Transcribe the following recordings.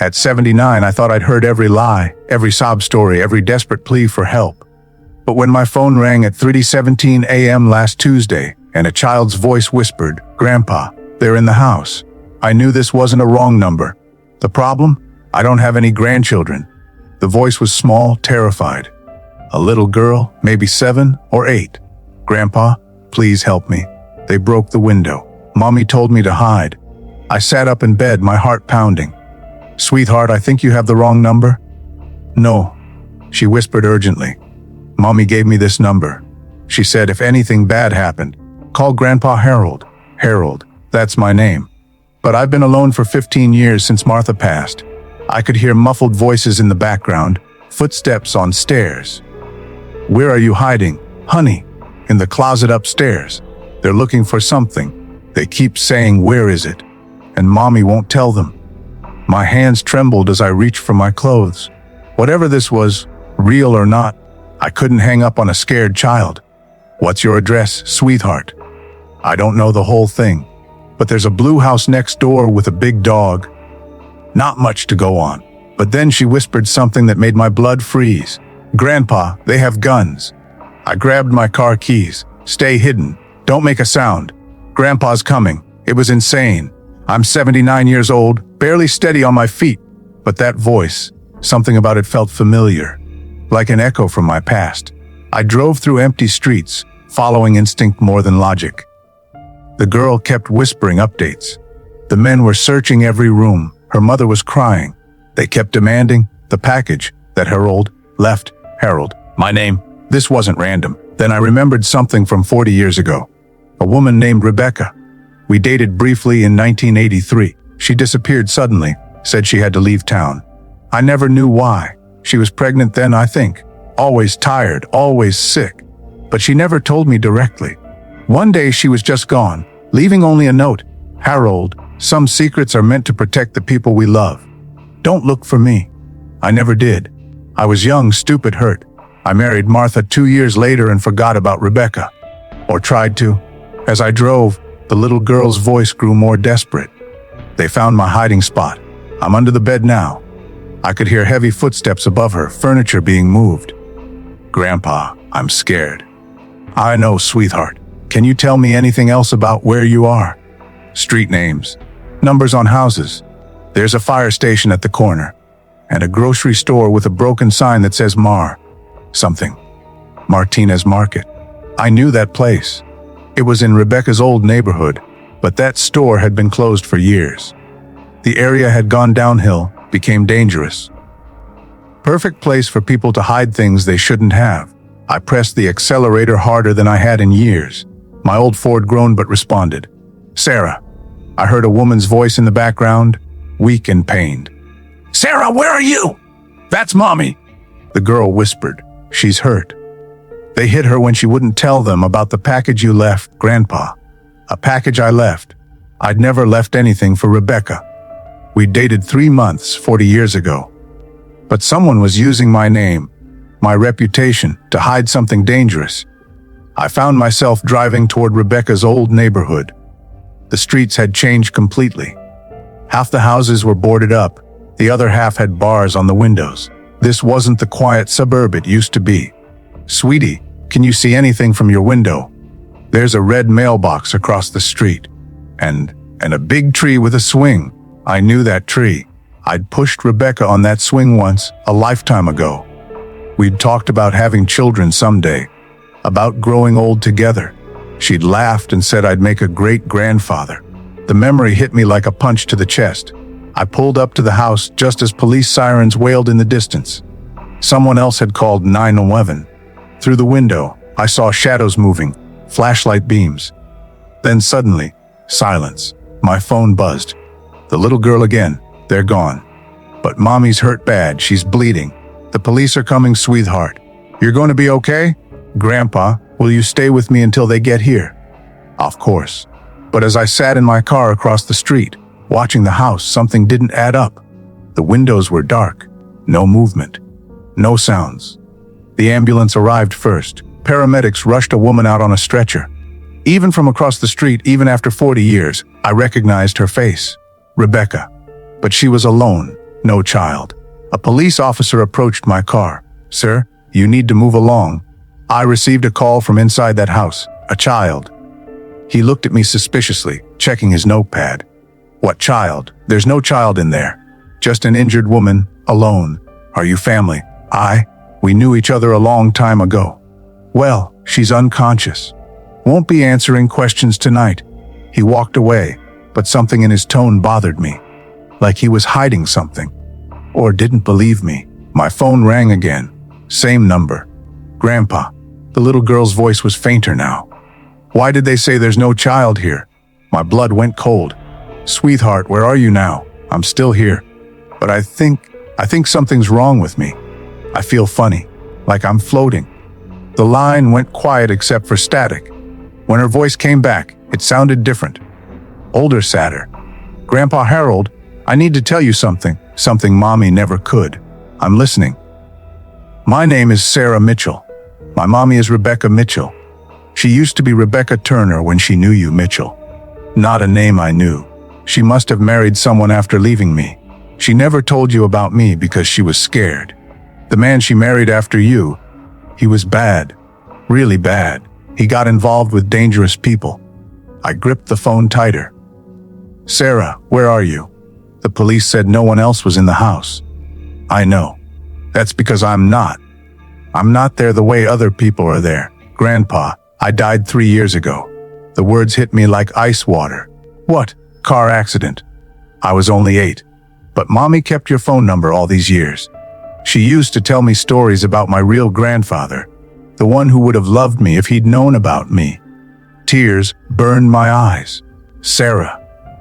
At 79, I thought I'd heard every lie, every sob story, every desperate plea for help. But when my phone rang at 3:17 a.m. last Tuesday, and a child's voice whispered, "Grandpa, they're in the house," I knew this wasn't a wrong number. The problem? I don't have any grandchildren. The voice was small, terrified. A little girl, maybe 7 or 8. "Grandpa, please help me. They broke the window. Mommy told me to hide." I sat up in bed, my heart pounding. "Sweetheart, I think you have the wrong number." "No," she whispered urgently. "Mommy gave me this number. She said if anything bad happened, call Grandpa Harold." Harold, that's my name. But I've been alone for 15 years since Martha passed. I could hear muffled voices in the background, footsteps on stairs. "Where are you hiding, honey?" "In the closet upstairs. They're looking for something. They keep saying, 'Where is it?' And Mommy won't tell them." My hands trembled as I reached for my clothes. Whatever this was, real or not, I couldn't hang up on a scared child. "What's your address, sweetheart?" "I don't know the whole thing, but there's a blue house next door with a big dog." Not much to go on. But then she whispered something that made my blood freeze. "Grandpa, they have guns." I grabbed my car keys. "Stay hidden. Don't make a sound. Grandpa's coming." It was insane. I'm 79 years old, barely steady on my feet. But that voice, something about it felt familiar, like an echo from my past. I drove through empty streets, following instinct more than logic. The girl kept whispering updates. The men were searching every room. Her mother was crying. They kept demanding the package that Harold left. Harold, my name. This wasn't random. Then I remembered something from 40 years ago. A woman named Rebecca. We dated briefly in 1983. She disappeared suddenly, said she had to leave town. I never knew why. She was pregnant then, I think. Always tired, always sick. But she never told me directly. One day she was just gone, leaving only a note. "Harold, some secrets are meant to protect the people we love. Don't look for me." I never did. I was young, stupid, hurt. I married Martha 2 years later and forgot about Rebecca. Or tried to. As I drove, the little girl's voice grew more desperate. "They found my hiding spot. I'm under the bed now." I could hear heavy footsteps above her, furniture being moved. "Grandpa, I'm scared." "I know, sweetheart. Can you tell me anything else about where you are?" "Street names. Numbers on houses. There's a fire station at the corner. And a grocery store with a broken sign that says something. Martinez Market. I knew that place. It was in Rebecca's old neighborhood, but that store had been closed for years. The area had gone downhill, became dangerous. Perfect place for people to hide things they shouldn't have. I pressed the accelerator harder than I had in years. My old Ford groaned but responded. "Sarah." I heard a woman's voice in the background, weak and pained. "Sarah, where are you?" "That's Mommy." The girl whispered. "She's hurt. They hit her when she wouldn't tell them about the package you left, Grandpa." A package I left. I'd never left anything for Rebecca. We dated 3 months 40 years ago. But someone was using my name, my reputation, to hide something dangerous. I found myself driving toward Rebecca's old neighborhood. The streets had changed completely. Half the houses were boarded up. The other half had bars on the windows. This wasn't the quiet suburb it used to be. "Sweetie, can you see anything from your window?" "There's a red mailbox across the street. And a big tree with a swing." I knew that tree. I'd pushed Rebecca on that swing once, a lifetime ago. We'd talked about having children someday, about growing old together. She'd laughed and said I'd make a great grandfather. The memory hit me like a punch to the chest. I pulled up to the house just as police sirens wailed in the distance. Someone else had called 911. Through the window, I saw shadows moving, flashlight beams. Then suddenly, silence. My phone buzzed. The little girl again. They're gone. "But Mommy's hurt bad. She's bleeding. The police are coming, sweetheart. You're going to be okay? Grandpa, will you stay with me until they get here?" Of course. But as I sat in my car across the street, watching the house, something didn't add up. The windows were dark. No movement. No sounds. The ambulance arrived first. Paramedics rushed a woman out on a stretcher. Even from across the street, even after 40 years, I recognized her face. Rebecca. But she was alone. No child. A police officer approached my car. "Sir, you need to move along. I received a call from inside that house. A child." He looked at me suspiciously, checking his notepad. "What child? There's no child in there. Just an injured woman, alone. Are you family?" We knew each other a long time ago." "Well, she's unconscious. Won't be answering questions tonight." He walked away, but something in his tone bothered me. Like he was hiding something. Or didn't believe me. My phone rang again. Same number. Grandpa. The little girl's voice was fainter now. "Why did they say there's no child here?" My blood went cold. "Sweetheart, where are you now?" "I'm still here. But I think something's wrong with me. I feel funny, like I'm floating." The line went quiet except for static. When her voice came back, it sounded different. Older, sadder. "Grandpa Harold, I need to tell you something Mommy never could. I'm listening. My name is Sarah Mitchell. My mommy is Rebecca Mitchell. She used to be Rebecca Turner when she knew you, Mitchell. Not a name I knew. She must have married someone after leaving me. She never told you about me because she was scared. The man she married after you, he was bad. Really bad. He got involved with dangerous people." I gripped the phone tighter. "Sarah, where are you?" "The police said no one else was in the house." "I know. That's because I'm not. I'm not there the way other people are there. Grandpa, I died 3 years ago." The words hit me like ice water. "What? Car accident?" "I was only 8. But Mommy kept your phone number all these years. She used to tell me stories about my real grandfather, the one who would have loved me if he'd known about me." Tears burned my eyes. "Sarah,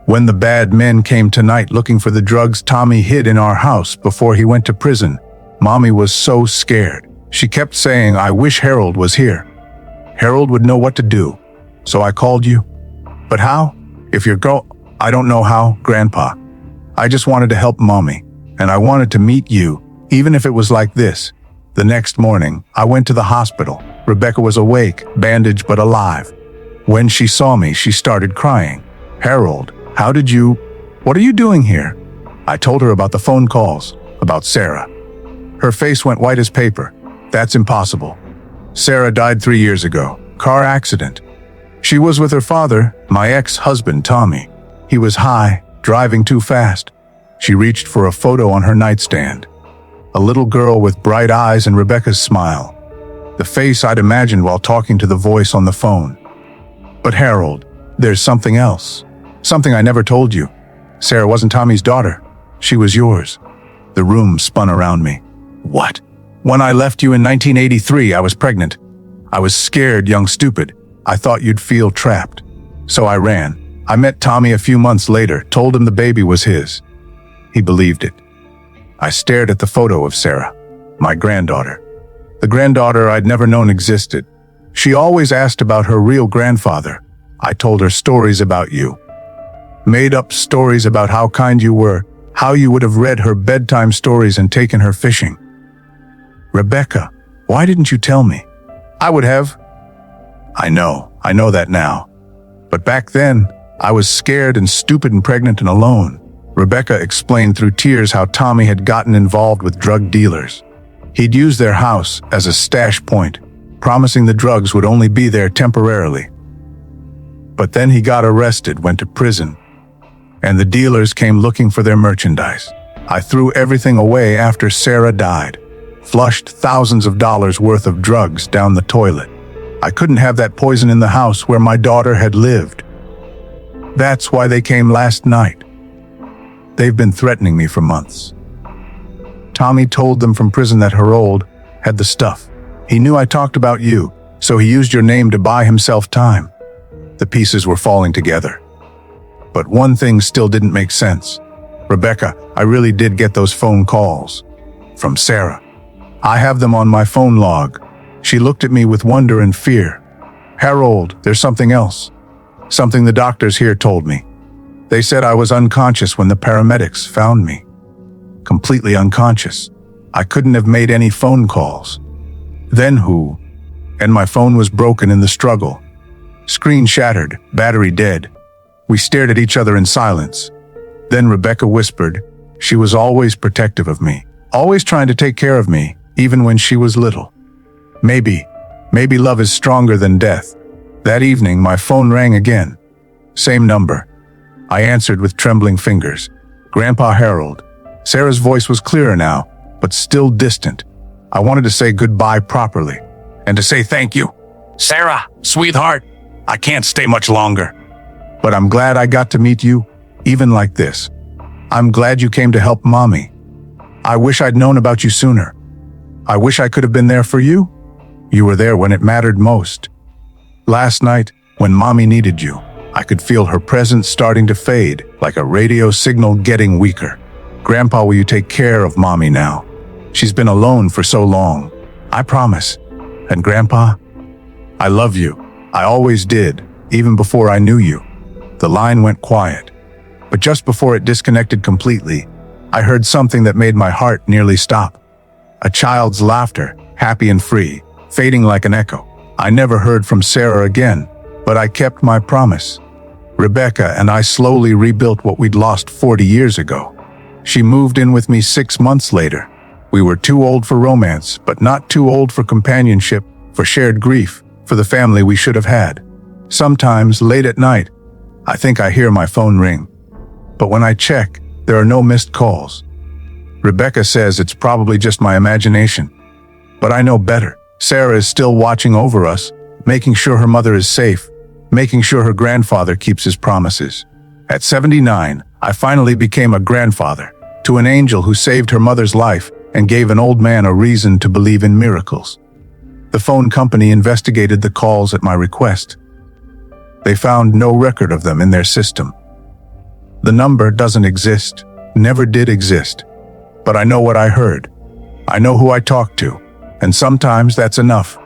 when the bad men came tonight looking for the drugs Tommy hid in our house before he went to prison, Mommy was so scared. She kept saying, 'I wish Harold was here. Harold would know what to do.' So I called you." "But how? If you're I don't know how, Grandpa. I just wanted to help Mommy, and I wanted to meet you, even if it was like this." The next morning, I went to the hospital. Rebecca was awake, bandaged but alive. When she saw me, she started crying. "Harold, what are you doing here?" I told her about the phone calls, about Sarah. Her face went white as paper. "That's impossible. Sarah died 3 years ago. Car accident. She was with her father, my ex-husband, Tommy. He was high, driving too fast." She reached for a photo on her nightstand. A little girl with bright eyes and Rebecca's smile. The face I'd imagined while talking to the voice on the phone. "But Harold, there's something else. Something I never told you. Sarah wasn't Tommy's daughter. She was yours." The room spun around me. "What?" "When I left you in 1983, I was pregnant. I was scared, young stupid. I thought you'd feel trapped. So I ran. I met Tommy a few months later, told him the baby was his. He believed it." I stared at the photo of Sarah, my granddaughter. The granddaughter I'd never known existed. She always asked about her real grandfather. I told her stories about you. Made up stories about how kind you were, how you would have read her bedtime stories and taken her fishing. "Rebecca, why didn't you tell me?" "I would have." I know that now. But back then, I was scared and stupid and pregnant and alone." Rebecca explained through tears how Tommy had gotten involved with drug dealers. He'd used their house as a stash point, promising the drugs would only be there temporarily. But then he got arrested, went to prison, and the dealers came looking for their merchandise. I threw everything away after Sarah died, flushed thousands of dollars worth of drugs down the toilet. I couldn't have that poison in the house where my daughter had lived. That's why they came last night. They've been threatening me for months. Tommy told them from prison that Harold had the stuff. He knew I talked about you, so he used your name to buy himself time. The pieces were falling together. But one thing still didn't make sense. Rebecca, I really did get those phone calls. From Sarah. I have them on my phone log. She looked at me with wonder and fear. "Harold, there's something else. Something the doctors here told me. They said I was unconscious when the paramedics found me. Completely unconscious. I couldn't have made any phone calls. Then who? And my phone was broken in the struggle. Screen shattered, battery dead. We stared at each other in silence. Then Rebecca whispered, She was always protective of me, always trying to take care of me, even when she was little. Maybe love is stronger than death. That evening, my phone rang again. Same number. I answered with trembling fingers. Grandpa Harold. Sarah's voice was clearer now, but still distant. I wanted to say goodbye properly, and to say thank you. Sarah, sweetheart, I can't stay much longer. But I'm glad I got to meet you, even like this. I'm glad you came to help Mommy. I wish I'd known about you sooner. I wish I could have been there for you. You were there when it mattered most. Last night, when Mommy needed you, I could feel her presence starting to fade, like a radio signal getting weaker. Grandpa, will you take care of Mommy now? She's been alone for so long. I promise. And Grandpa, I love you. I always did, even before I knew you. The line went quiet. But just before it disconnected completely, I heard something that made my heart nearly stop. A child's laughter, happy and free, fading like an echo. I never heard from Sarah again, but I kept my promise. Rebecca and I slowly rebuilt what we'd lost 40 years ago. She moved in with me 6 months later. We were too old for romance, but not too old for companionship, for shared grief, for the family we should have had. Sometimes, late at night, I think I hear my phone ring. But when I check, there are no missed calls. Rebecca says it's probably just my imagination. But I know better. Sarah is still watching over us, making sure her mother is safe, making sure her grandfather keeps his promises. At 79, I finally became a grandfather to an angel who saved her mother's life and gave an old man a reason to believe in miracles. The phone company investigated the calls at my request. They found no record of them in their system. The number doesn't exist, never did exist. But I know what I heard. I know who I talked to. And sometimes that's enough.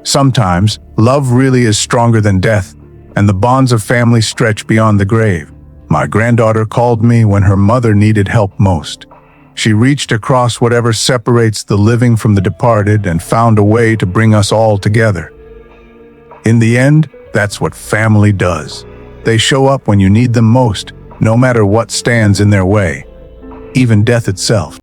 Sometimes love really is stronger than death, and the bonds of family stretch beyond the grave. My granddaughter called me when her mother needed help most. She reached across whatever separates the living from the departed and found a way to bring us all together. In the end, that's what family does. They show up when you need them most, no matter what stands in their way, even death itself.